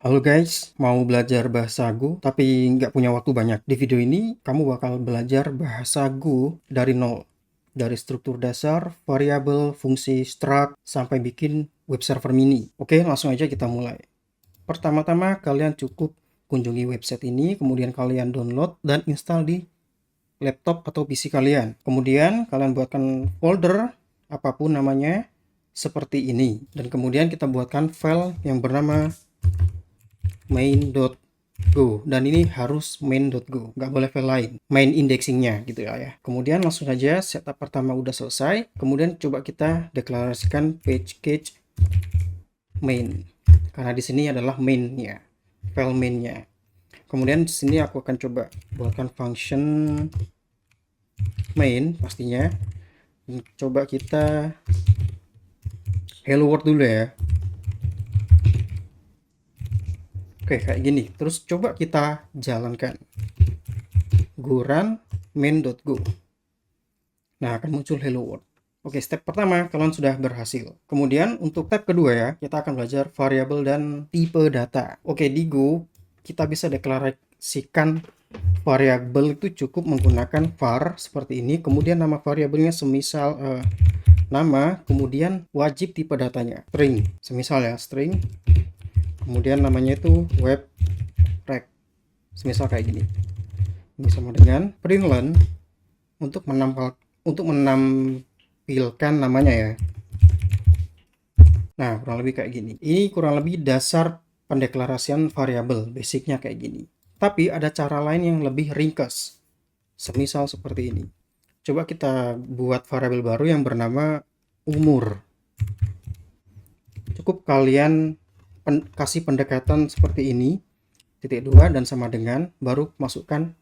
Halo guys, mau belajar bahasa Go tapi nggak punya waktu banyak. Di video ini kamu bakal belajar bahasa Go dari nol. Dari struktur dasar, variabel, fungsi, struct, sampai bikin web server mini. Oke, langsung aja kita mulai. Pertama-tama kalian cukup kunjungi website ini, kemudian kalian download dan install di laptop atau PC kalian. Kemudian kalian buatkan folder, apapun namanya, seperti ini. Dan kemudian kita buatkan file yang bernama main.go, dan ini harus main.go, nggak boleh file lain, main indexingnya gitu ya. Kemudian langsung saja setup pertama udah selesai, kemudian coba kita deklarasikan page cache main, karena di sini adalah mainnya, file mainnya. Kemudian di sini aku akan coba buatkan function main pastinya. Coba kita hello world dulu ya. Oke, kayak gini. Terus coba kita jalankan. Go run main.go. Nah, akan muncul hello world. Oke, step pertama kalian sudah berhasil. Kemudian untuk tab kedua ya, kita akan belajar variabel dan tipe data. Oke, di Go kita bisa deklarasikan variabel itu cukup menggunakan var seperti ini. Kemudian nama variabelnya semisal nama, kemudian wajib tipe datanya string. Semisal ya string. Kemudian namanya itu web rec. Semisal kayak gini. Ini sama dengan println untuk menampilkan namanya ya. Nah, kurang lebih kayak gini. Ini kurang lebih dasar pendeklarasian variabel, basicnya kayak gini. Tapi ada cara lain yang lebih ringkas. Semisal seperti ini. Coba kita buat variabel baru yang bernama umur. Cukup kalian kasih pendekatan seperti ini, titik 2 dan sama dengan, baru masukkan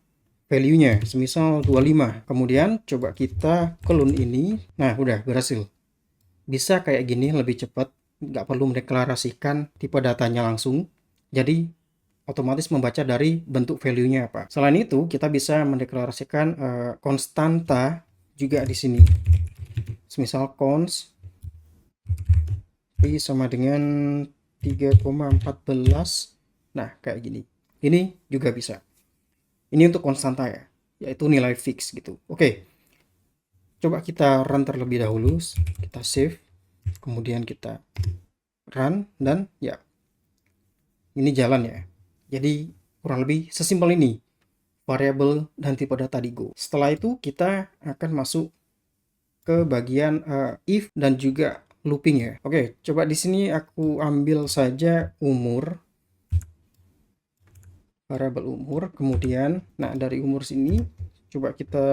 value-nya, semisal 25. Kemudian coba kita clone ini. Nah, udah berhasil. Bisa kayak gini lebih cepat, nggak perlu mendeklarasikan tipe datanya langsung. Jadi otomatis membaca dari bentuk value-nya apa. Selain itu, kita bisa mendeklarasikan konstanta juga di sini. Semisal const p sama dengan 3,14. Nah, kayak gini. Ini juga bisa. Ini untuk konstanta ya, yaitu nilai fix gitu. Oke. Coba kita run terlebih dahulu. Kita save. Kemudian kita run dan ya. Ini jalan ya. Jadi kurang lebih sesimpel ini variabel dan tipe data di Go. Setelah itu kita akan masuk ke bagian if dan juga looping ya. Oke, coba di sini aku ambil saja umur, variabel umur. Kemudian, nah dari umur sini coba kita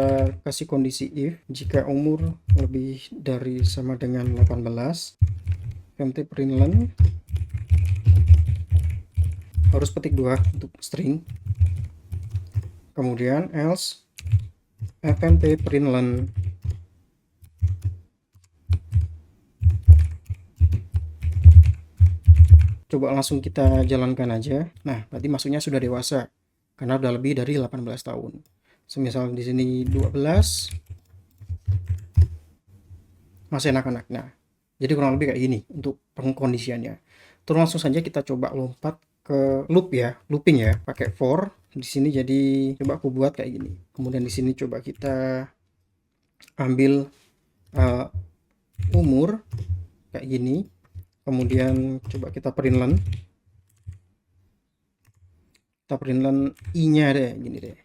kasih kondisi if jika umur lebih dari sama dengan 18, empty println harus petik 2 untuk string. Kemudian else fmt println coba langsung kita jalankan aja. Nah, berarti maksudnya sudah dewasa karena udah lebih dari 18 tahun. Semisal di sini 12 masih anak-anak. Nah, jadi kurang lebih kayak gini untuk pengkondisiannya. Terus langsung saja kita coba lompat ke loop ya, looping ya, pakai for. Di sini jadi coba aku buat kayak gini. Kemudian di sini coba kita ambil umur kayak gini. Kemudian coba kita println i-nya deh, gini deh.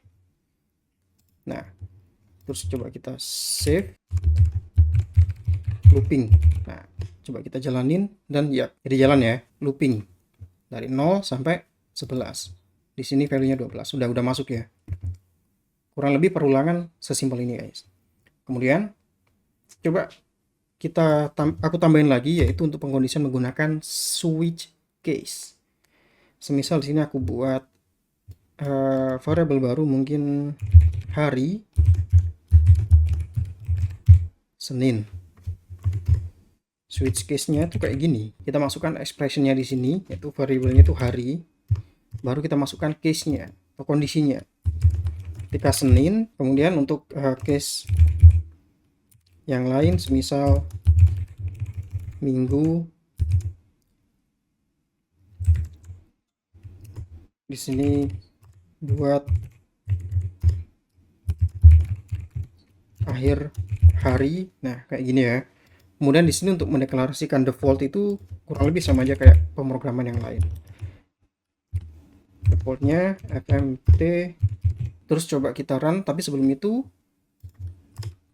Nah, terus coba kita save looping. Nah, coba kita jalanin dan ya, jadi jalan ya, looping dari 0 sampai 11. Di sini value-nya 12. Sudah masuk ya. Kurang lebih perulangan sesimpel ini, guys. Kemudian coba aku tambahin lagi, yaitu untuk pengkondisian menggunakan switch case. Semisal di sini aku buat variabel baru, mungkin hari Senin. Switch case-nya tuh kayak gini. Kita masukkan expression-nya di sini, yaitu variabelnya itu hari. Baru kita masukkan case-nya atau kondisinya. Ketika Senin, kemudian untuk case yang lain semisal Minggu Di sini buat akhir hari. Nah, kayak gini ya. Kemudian di sini untuk mendeklarasikan default itu kurang lebih sama aja kayak pemrograman yang lain. Defaultnya fmt, terus coba kita run, tapi sebelum itu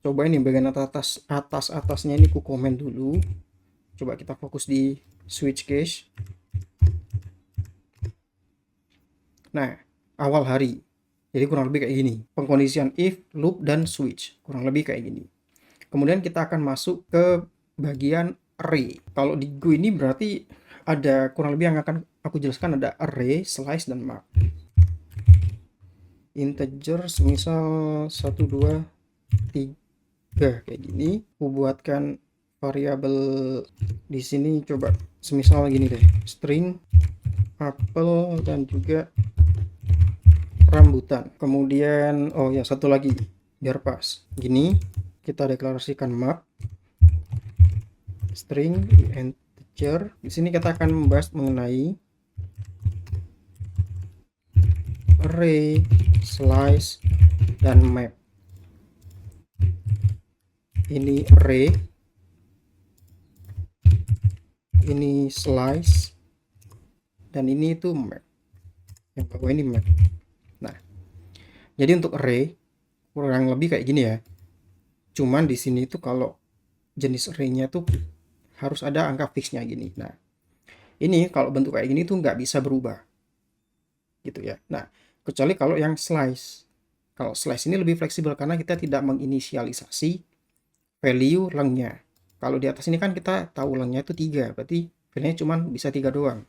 coba ini bagian atasnya ini ku komen dulu. Coba kita fokus di switch case. Nah, awal hari. Jadi kurang lebih kayak gini. Pengkondisian if, loop, dan switch. Kurang lebih kayak gini. Kemudian kita akan masuk ke bagian array. Kalau di Go ini berarti ada kurang lebih yang akan aku jelaskan, ada array, slice, dan map. Integer misal 1, 2, 3 kayak gini. Aku buatkan variabel di sini, coba semisal gini deh, string apel dan juga rambutan. Kemudian oh ya, satu lagi biar pas gini, kita deklarasikan map string integer. Di sini kita akan membahas mengenai array, slice, dan map. Ini array, ini slice, dan ini itu map. Yang bawah ini map. Nah, jadi untuk array kurang lebih kayak gini ya. Cuman di sini tuh kalau jenis array-nya tuh harus ada angka fixnya gini. Nah, ini kalau bentuk kayak gini tuh nggak bisa berubah, gitu ya. Nah, kecuali kalau yang slice. Kalau slice ini lebih fleksibel karena kita tidak menginisialisasi value lengnya. Kalau di atas ini kan kita tahu lengnya itu 3, berarti value-nya cuma bisa 3 doang.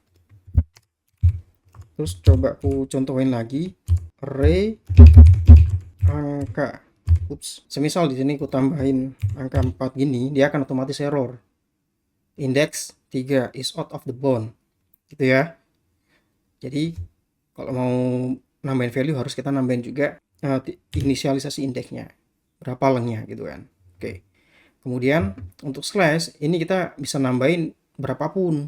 Terus coba aku contohin lagi, array angka. Ups, semisal di sini aku tambahin angka 4 gini, dia akan otomatis error. Index 3 is out of the bound. Gitu ya. Jadi kalau mau nambahin value harus kita nambahin juga inisialisasi indeksnya. Berapa lengnya gitu kan. Oke. Kemudian untuk slash ini kita bisa nambahin berapapun.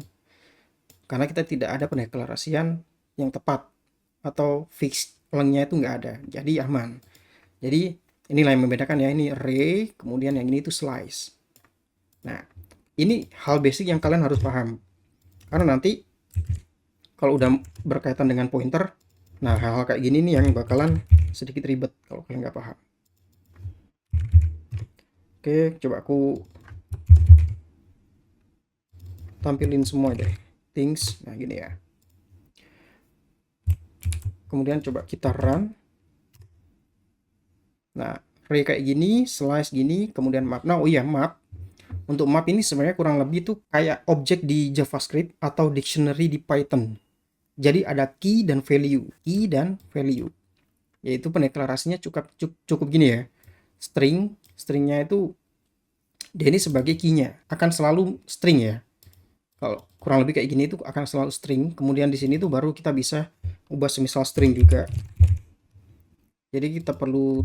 Karena kita tidak ada pendeklarasian yang tepat atau fix lengnya itu nggak ada. Jadi aman. Jadi inilah yang membedakan ya, ini array, kemudian yang ini itu slice. Nah, ini hal basic yang kalian harus paham. Karena nanti kalau udah berkaitan dengan pointer, nah hal-hal kayak gini nih yang bakalan sedikit ribet kalau kalian nggak paham. Oke, coba aku tampilin semua deh. Things, nah gini ya. Kemudian coba kita run. Nah, array kayak gini, slice gini, kemudian map. Nah, oh iya, map. Untuk map ini sebenarnya kurang lebih tuh kayak objek di JavaScript atau dictionary di Python. Jadi ada key dan value. Key dan value. Yaitu pendeklarasinya cukup gini ya. Stringnya itu dia ini sebagai key-nya. Akan selalu string ya. Kalau kurang lebih kayak gini itu akan selalu string. Kemudian di sini tuh baru kita bisa ubah semisal string juga. Jadi kita perlu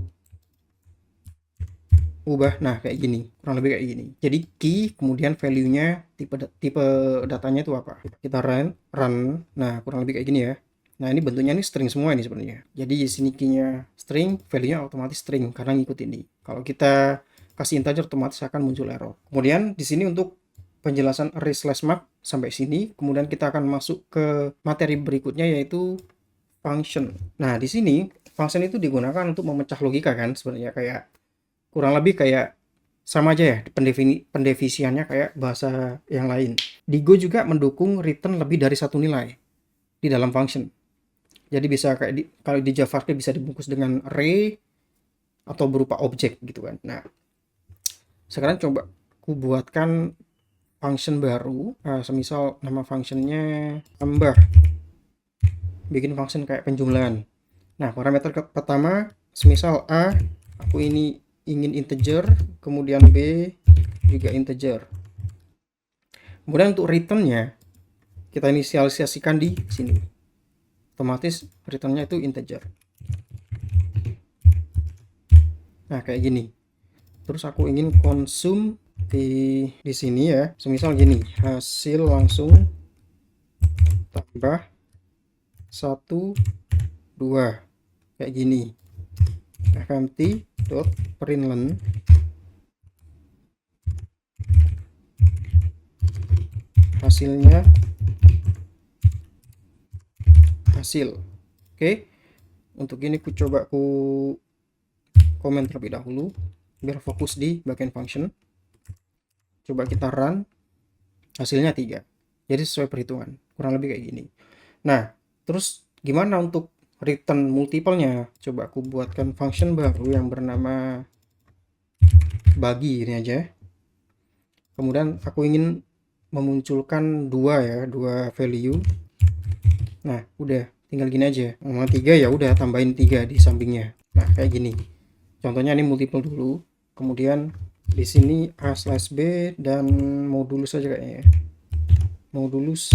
ubah, nah kayak gini, kurang lebih kayak gini. Jadi key, kemudian value-nya, tipe datanya itu apa. Kita run, nah kurang lebih kayak gini ya. Nah ini bentuknya ini string semua ini sebenarnya. Jadi di sini key-nya string, value-nya otomatis string karena ngikut ini. Kalau kita kasih integer otomatis akan muncul error. Kemudian di sini untuk penjelasan array slash map sampai sini. Kemudian kita akan masuk ke materi berikutnya yaitu function. Nah di sini function itu digunakan untuk memecah logika kan sebenarnya, kayak kurang lebih kayak sama aja ya pendefisiannya kayak bahasa yang lain. Di Go juga mendukung return lebih dari satu nilai di dalam function. Jadi bisa kayak kalau di JavaScript bisa dibungkus dengan array atau berupa objek gitu kan. Nah, sekarang coba aku buatkan function baru. Nah, semisal nama functionnya tambah. Bikin function kayak penjumlahan. Nah, parameter pertama semisal A, aku ini ingin integer, kemudian B juga integer. Kemudian untuk returnnya kita inisialisasikan di sini, otomatis returnnya itu integer. Nah kayak gini. Terus aku ingin konsum di sini ya, semisal gini, hasil langsung tambah 1 2 kayak gini. fmt.println hasilnya hasil. Oke, untuk ini ku coba ku komen terlebih dahulu biar fokus di bagian function. Coba kita run, hasilnya 3. Jadi sesuai perhitungan, kurang lebih kayak gini. Nah, terus gimana untuk return multiple-nya? Coba aku buatkan function baru yang bernama bagi ini aja. Kemudian aku ingin memunculkan dua value. Nah, udah tinggal gini aja. Nomor 3 ya udah tambahin 3 di sampingnya. Nah, kayak gini. Contohnya ini multiple dulu. Kemudian di sini a/b dan modulus aja kayaknya ya. Modulus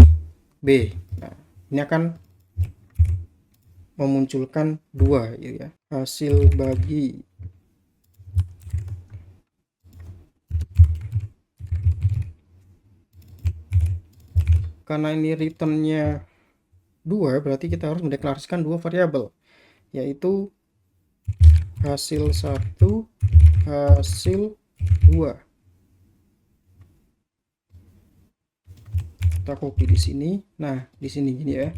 b. Nah, ini akan memunculkan 2 gitu ya. Hasil bagi karena ini returnnya 2, berarti kita harus mendeklarasikan 2 variabel, yaitu hasil 1, hasil 2. Kita copy di sini. Nah, di sini gini ya.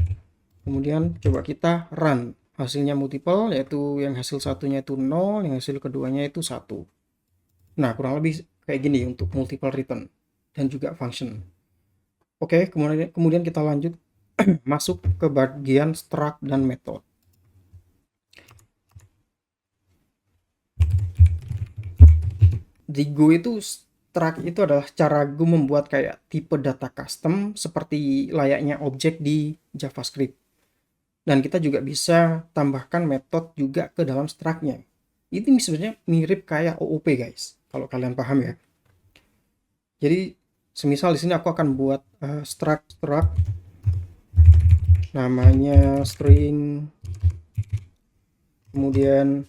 Kemudian coba kita run. Hasilnya multiple, yaitu yang hasil satunya itu 0, yang hasil keduanya itu 1. Nah, kurang lebih kayak gini untuk multiple return dan juga function. Oke, kemudian kita lanjut masuk ke bagian struct dan method. Di Go itu struct itu adalah cara Go membuat kayak tipe data custom seperti layaknya objek di JavaScript. Dan kita juga bisa tambahkan metode juga ke dalam struct-nya. Ini sebenarnya mirip kayak OOP guys, kalau kalian paham ya. Jadi semisal di sini aku akan buat struct namanya string, kemudian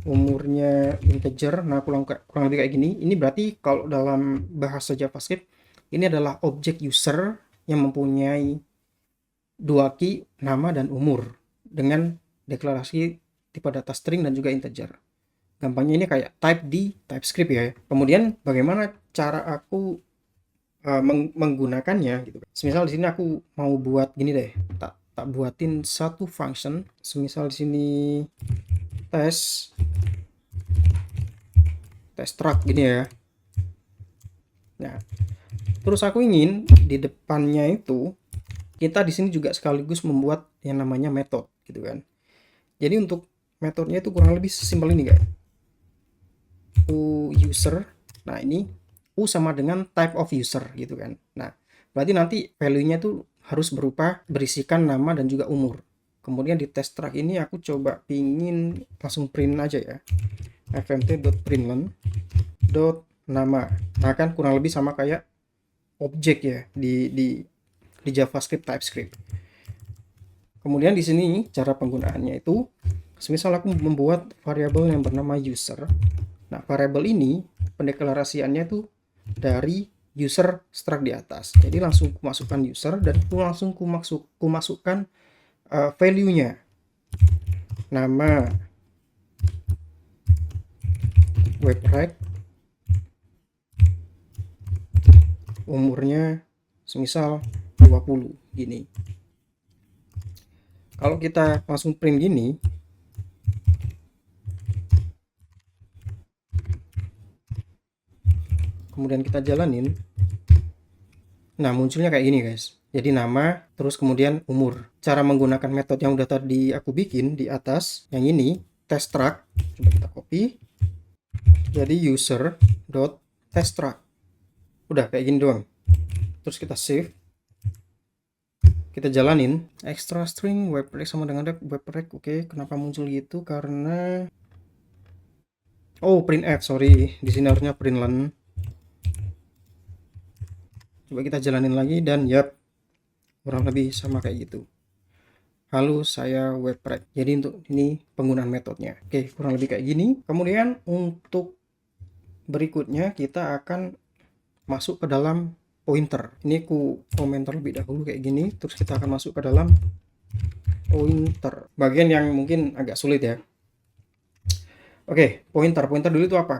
umurnya integer. Nah, kurang lebih kayak gini. Ini berarti kalau dalam bahasa JavaScript ini adalah objek user yang mempunyai 2 key, nama dan umur, dengan deklarasi tipe data string dan juga integer. Gampangnya ini kayak type di TypeScript ya. Kemudian bagaimana cara aku menggunakannya gitu. Semisal di sini aku mau buat gini deh, tak buatin satu function. Semisal di sini test struct gini ya. Nah, terus aku ingin di depannya itu kita di sini juga sekaligus membuat yang namanya method gitu kan. Jadi untuk metodenya itu kurang lebih sesimpel ini guys. User. Nah, ini U sama dengan type of user gitu kan. Nah, berarti nanti value-nya tuh harus berupa berisikan nama dan juga umur. Kemudian di test struct ini aku coba pingin langsung print aja ya. fmt.println nama. Nah, kan kurang lebih sama kayak objek ya di JavaScript TypeScript. Kemudian di sini cara penggunaannya itu semisal aku membuat variabel yang bernama user. Nah, variabel ini pendeklarasiannya tuh dari user struct di atas. Jadi langsung kumasukkan user dan langsung kumasukkan value-nya. Nama, webrec, umurnya semisal 20 gini. Kalau kita langsung print gini, kemudian kita jalanin, nah munculnya kayak gini guys. Jadi nama, terus kemudian umur. Cara menggunakan metode yang udah tadi aku bikin di atas, yang ini, test struct. Coba kita copy. Jadi user.test struct. Udah kayak gini doang. Terus kita save. Kita jalanin. Extra string webrec sama dengan webrec. Oke, kenapa muncul gitu? Karena printf, sorry. Di sini harusnya println. Coba kita jalanin lagi dan yap, kurang lebih sama kayak gitu. Halo, saya webrec. Jadi untuk ini penggunaan metodenya. Oke, kurang lebih kayak gini. Kemudian untuk berikutnya kita akan masuk ke dalam pointer. Ini aku komen terlebih dahulu kayak gini. Terus kita akan masuk ke dalam pointer. Bagian yang mungkin agak sulit ya. Oke, pointer. Pointer dulu itu apa?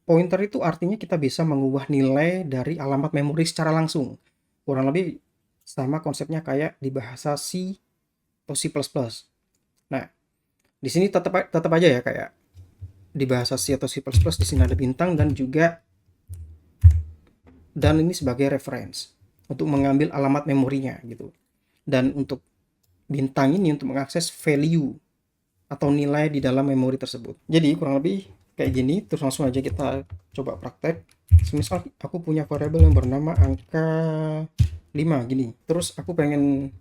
Pointer itu artinya kita bisa mengubah nilai dari alamat memori secara langsung. Kurang lebih sama konsepnya kayak di bahasa C atau C++. Nah, di sini tetap aja ya kayak di bahasa C atau C++, di sini ada bintang dan ini sebagai reference untuk mengambil alamat memorinya gitu. Dan untuk bintang ini untuk mengakses value atau nilai di dalam memori tersebut. Jadi kurang lebih kayak gini, terus langsung aja kita coba praktek. Semisal aku punya variabel yang bernama angka 5 gini. Terus aku pengen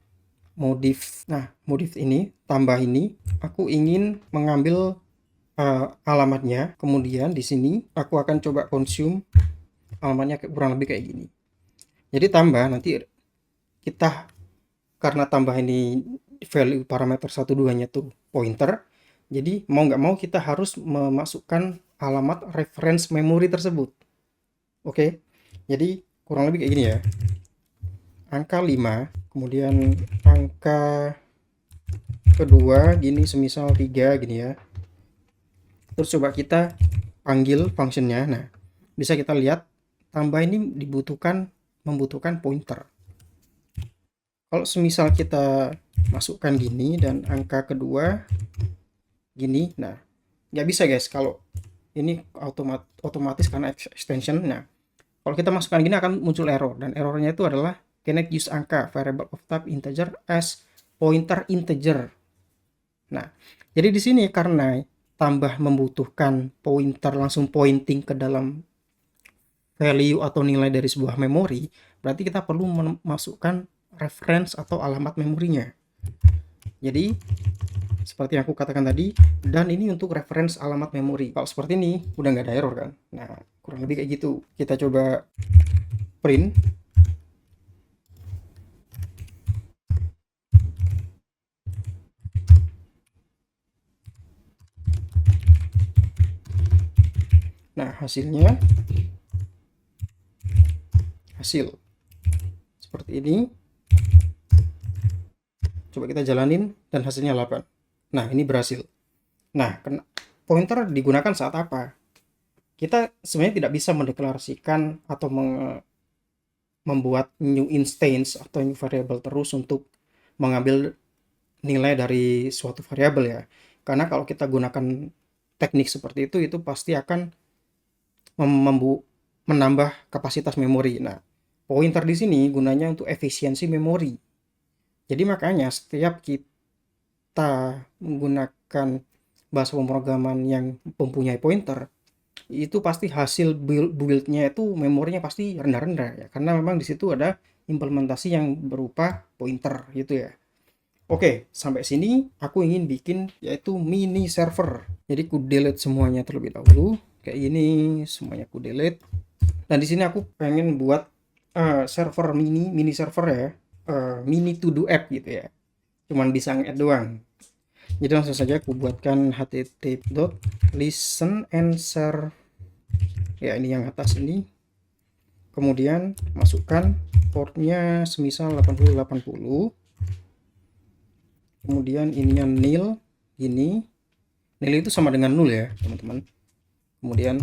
modif. Nah, modif ini, tambah ini, aku ingin mengambil alamatnya. Kemudian di sini aku akan coba consume alamatnya kurang lebih kayak gini. Jadi tambah nanti kita karena tambah ini value parameter 1 2-nya tuh pointer. Jadi mau nggak mau kita harus memasukkan alamat reference memori tersebut. Oke. Jadi kurang lebih kayak gini ya. Angka 5, kemudian angka kedua gini semisal 3 gini ya. Terus coba kita panggil functionnya. Nah, bisa kita lihat tambah ini membutuhkan pointer. Kalau semisal kita masukkan gini dan angka kedua gini, nah nggak bisa guys kalau ini otomatis karena extension. Nah, kalau kita masukkan gini akan muncul error, dan errornya itu adalah cannot use angka variable of type integer as pointer integer. Nah, jadi di sini karena tambah membutuhkan pointer langsung pointing ke dalam value atau nilai dari sebuah memori, berarti kita perlu memasukkan reference atau alamat memorinya. Jadi seperti yang aku katakan tadi, dan ini untuk reference alamat memori. Kalau seperti ini udah nggak ada error kan. Nah, kurang lebih kayak gitu. Kita coba print. Nah, hasilnya hasil seperti ini. Coba kita jalanin dan hasilnya 8. Nah, ini berhasil. Nah, pointer digunakan saat apa? Kita sebenarnya tidak bisa mendeklarasikan atau membuat new instance atau new variable terus untuk mengambil nilai dari suatu variabel ya. Karena kalau kita gunakan teknik seperti itu pasti akan menambah kapasitas memori. Nah, pointer di sini gunanya untuk efisiensi memori. Jadi makanya setiap kita menggunakan bahasa pemrograman yang mempunyai pointer, itu pasti hasil build-nya itu memorinya pasti rendah-rendah ya, karena memang di situ ada implementasi yang berupa pointer gitu ya. Oke, sampai sini aku ingin bikin yaitu mini server. Jadi ku delete semuanya terlebih dahulu. Kayak ini semuanya ku delete. Dan di sini aku pengen buat server mini server ya, mini to do app gitu ya. Cuman bisa nge-add doang. Jadi langsung saja aku buatkan http.listen and serve. Ya, ini yang atas ini. Kemudian masukkan portnya semisal 8080. Kemudian ininya nil ini. Nil itu sama dengan 0 ya, teman-teman. Kemudian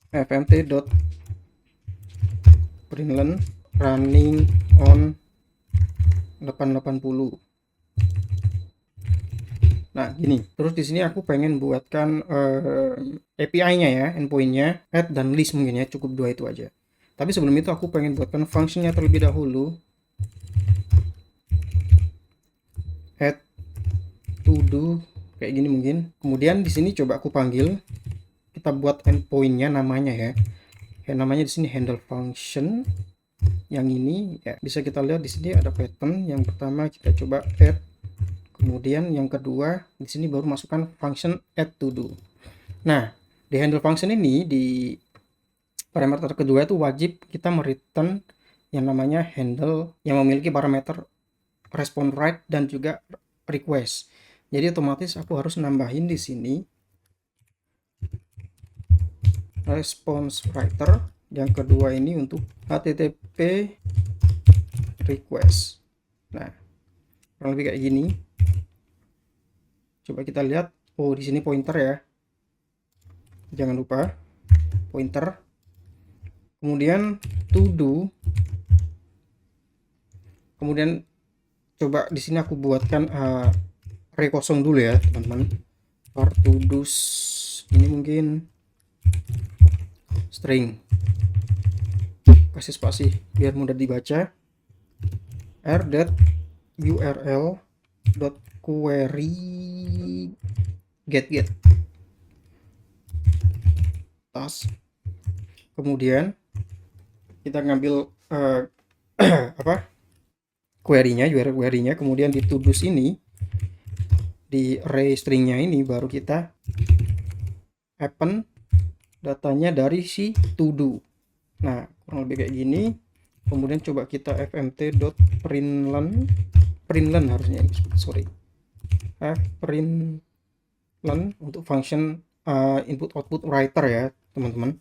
fmt.println running on 880. Nah, gini. Terus di sini aku pengen buatkan API-nya ya, endpoint-nya, add dan list mungkin ya, cukup 2 itu aja. Tapi sebelum itu aku pengen buatkan function-nya terlebih dahulu. Add to do kayak gini mungkin. Kemudian di sini coba aku panggil, kita buat endpoint-nya namanya ya. Namanya di sini handle function. Yang ini ya, bisa kita lihat di sini ada pattern. Yang pertama kita coba add. Kemudian yang kedua di sini baru masukkan function add to do. Nah, di handle function ini di parameter kedua itu wajib kita mereturn yang namanya handle yang memiliki parameter respond write dan juga request. Jadi otomatis aku harus nambahin di sini response writer. Yang kedua ini untuk http request. Nah, kurang lebih kayak gini. Coba kita lihat. Oh, di sini pointer ya. Jangan lupa pointer. Kemudian to do. Kemudian coba di sini aku buatkan array kosong dulu ya, teman-teman. For to do's ini mungkin string. Kasih spasi biar mudah dibaca. r.url.query get task. Kemudian kita ngambil apa query-nya, URL query-nya, kemudian di to-dos ini, di array string-nya ini baru kita append datanya dari si to-do. Nah, kurang lebih kayak gini. Kemudian coba kita fmt.println harusnya, sorry, println untuk function input output writer ya, teman-teman.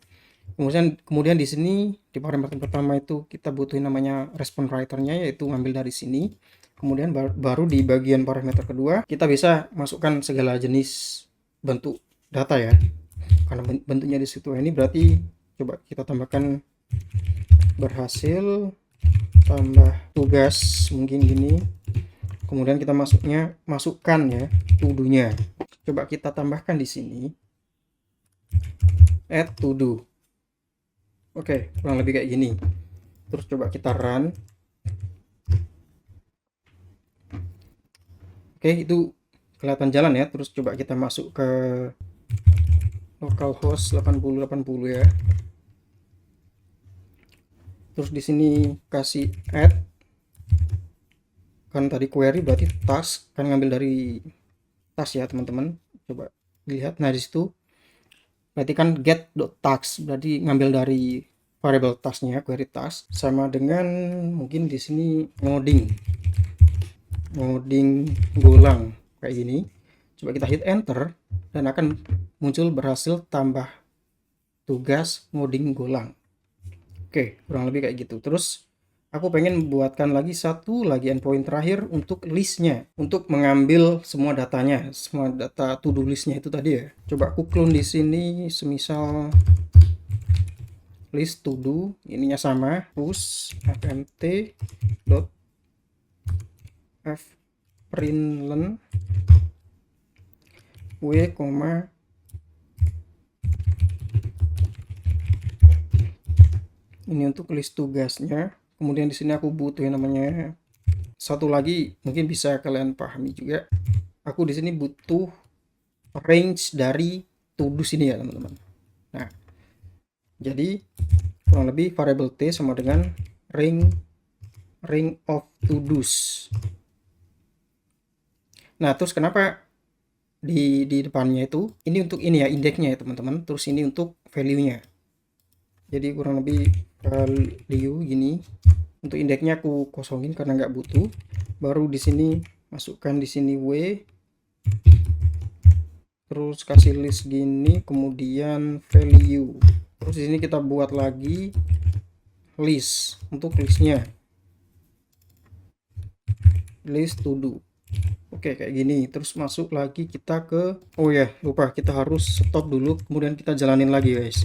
Kemudian di sini di parameter pertama itu kita butuhin namanya response writer-nya, yaitu ngambil dari sini. Kemudian baru di bagian parameter kedua kita bisa masukkan segala jenis bentuk data ya, karena bentuknya di situ. Ini berarti coba kita tambahkan berhasil tambah tugas, mungkin gini. Kemudian kita masukkan ya to-do-nya. Coba kita tambahkan di sini add to do. Oke, kurang lebih kayak gini. Terus coba kita run. Oke, itu kelihatan jalan ya. Terus coba kita masuk ke localhost 8080 ya. Terus di sini kasih add. Kan tadi query berarti task, kan ngambil dari task ya, teman-teman. Coba lihat. Nah, di situ berarti kan get.task, berarti ngambil dari variable tasknya, query task, sama dengan mungkin di sini ngoding golang kayak gini. Coba kita hit enter dan akan muncul berhasil tambah tugas ngoding golang. Oke, kurang lebih kayak gitu. Terus aku pengen buatkan lagi satu lagi endpoint terakhir untuk listnya, untuk mengambil semua datanya, semua data to do listnya itu tadi ya. Coba aku clone di sini, semisal list to do, ininya sama, push fmt dot fprintln w, ini untuk list tugasnya. Kemudian di sini aku butuh yang namanya satu lagi, mungkin bisa kalian pahami juga. Aku di sini butuh range dari to-do sini ya, teman-teman. Nah, jadi kurang lebih variable t sama dengan ring of to-dos. Nah, terus kenapa di depannya itu ini untuk ini ya, indeksnya ya, teman-teman. Terus ini untuk value-nya. Jadi kurang lebih value gini. Untuk indeksnya aku kosongin karena nggak butuh. Baru di sini masukkan di sini w, terus kasih list gini, kemudian value. Terus di sini kita buat lagi list untuk listnya, list to do. Oke, kayak gini. Terus masuk lagi kita ke, oh ya lupa, kita harus stop dulu, kemudian kita jalanin lagi guys.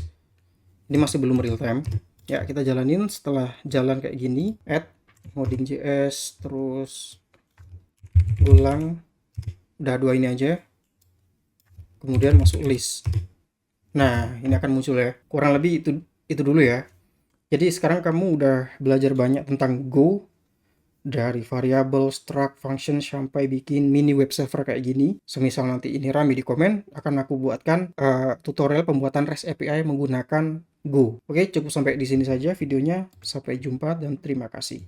Ini masih belum real time ya, kita jalanin. Setelah jalan kayak gini, add ngoding.js, terus golang, udah dua ini aja, kemudian masuk list. Nah, ini akan muncul ya. Kurang lebih itu dulu ya. Jadi sekarang kamu udah belajar banyak tentang Go, dari variabel, struct, function, sampai bikin mini web server kayak gini. Semisal nanti ini rame di komen, akan aku buatkan tutorial pembuatan REST API menggunakan Go. Oke, cukup sampai di sini saja videonya. Sampai jumpa dan terima kasih.